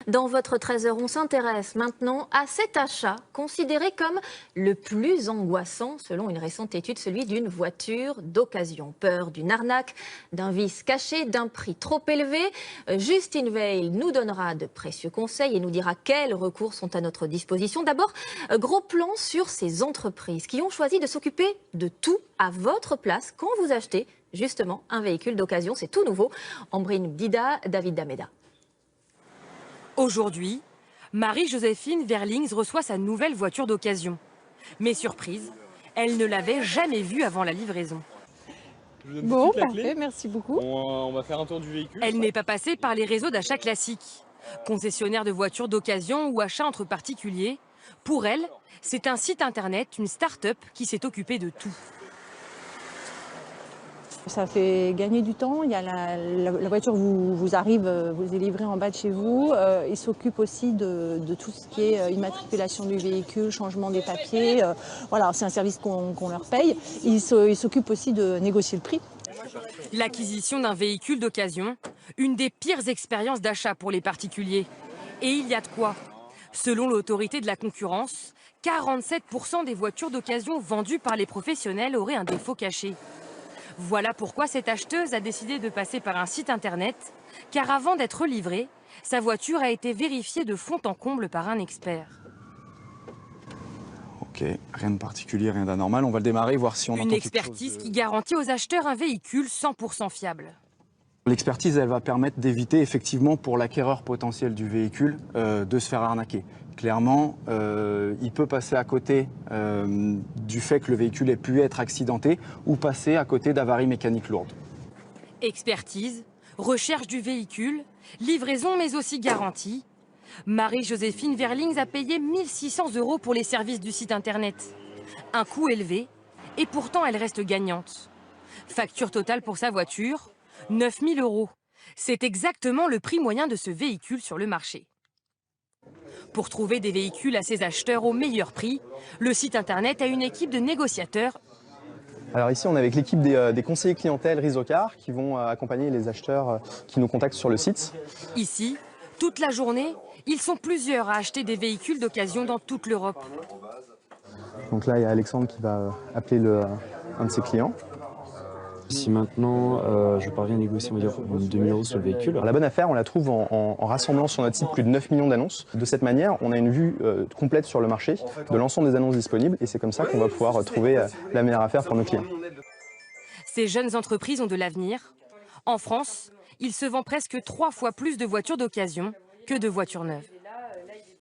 Dans votre Trésor, on s'intéresse maintenant à cet achat considéré comme le plus angoissant selon une récente étude, celui d'une voiture d'occasion. Peur d'une arnaque, d'un vice caché, d'un prix trop élevé. Justine Veil nous donnera de précieux conseils et nous dira quels recours sont à notre disposition. D'abord, gros plan sur ces entreprises qui ont choisi de s'occuper de tout à votre place quand vous achetez justement un véhicule d'occasion. C'est tout nouveau. Ambrine Bdida, David Dameda. Aujourd'hui, Marie-Joséphine Verlings reçoit sa nouvelle voiture d'occasion. Mais surprise, elle ne l'avait jamais vue avant la livraison. Bon, parfait, merci beaucoup. On va faire un tour du véhicule. Elle n'est pas passée par les réseaux d'achat classiques. Concessionnaire de voitures d'occasion ou achat entre particuliers, pour elle, c'est un site internet, une start-up qui s'est occupée de tout. Ça fait gagner du temps. Il y a la voiture vous arrive, vous est livrée en bas de chez vous. Ils s'occupent aussi de tout ce qui est immatriculation du véhicule, changement des papiers. Voilà, c'est un service qu'on leur paye. Ils s'occupent aussi de négocier le prix. L'acquisition d'un véhicule d'occasion, une des pires expériences d'achat pour les particuliers. Et il y a de quoi. Selon l'autorité de la concurrence, 47% des voitures d'occasion vendues par les professionnels auraient un défaut caché. Voilà pourquoi cette acheteuse a décidé de passer par un site internet, car avant d'être livrée, sa voiture a été vérifiée de fond en comble par un expert. Ok, rien de particulier, rien d'anormal. On va le démarrer, voir si on entend Une quelque chose expertise qui garantit aux acheteurs un véhicule 100% fiable. L'expertise, elle va permettre d'éviter effectivement pour l'acquéreur potentiel du véhicule de se faire arnaquer. Clairement, il peut passer à côté du fait que le véhicule ait pu être accidenté ou passer à côté d'avaries mécaniques lourdes. Expertise, recherche du véhicule, livraison mais aussi garantie. Marie-Joséphine Verlings a payé 1 600 € pour les services du site internet. Un coût élevé et pourtant elle reste gagnante. Facture totale pour sa voiture, 9 000 €. C'est exactement le prix moyen de ce véhicule sur le marché. Pour trouver des véhicules à ses acheteurs au meilleur prix, le site internet a une équipe de négociateurs. Alors ici, on est avec l'équipe des conseillers clientèle Rizocar qui vont accompagner les acheteurs qui nous contactent sur le site. Ici, toute la journée, ils sont plusieurs à acheter des véhicules d'occasion dans toute l'Europe. Donc là, il y a Alexandre qui va appeler un de ses clients. Si maintenant je parviens à négocier, on va dire, 2 000 € sur le véhicule. Alors, la bonne affaire, on la trouve en rassemblant sur notre site plus de 9 millions d'annonces. De cette manière, on a une vue complète sur le marché de l'ensemble des annonces disponibles et c'est comme ça qu'on va pouvoir trouver la meilleure affaire pour nos clients. Ces jeunes entreprises ont de l'avenir. En France, il se vend presque 3 fois plus de voitures d'occasion que de voitures neuves.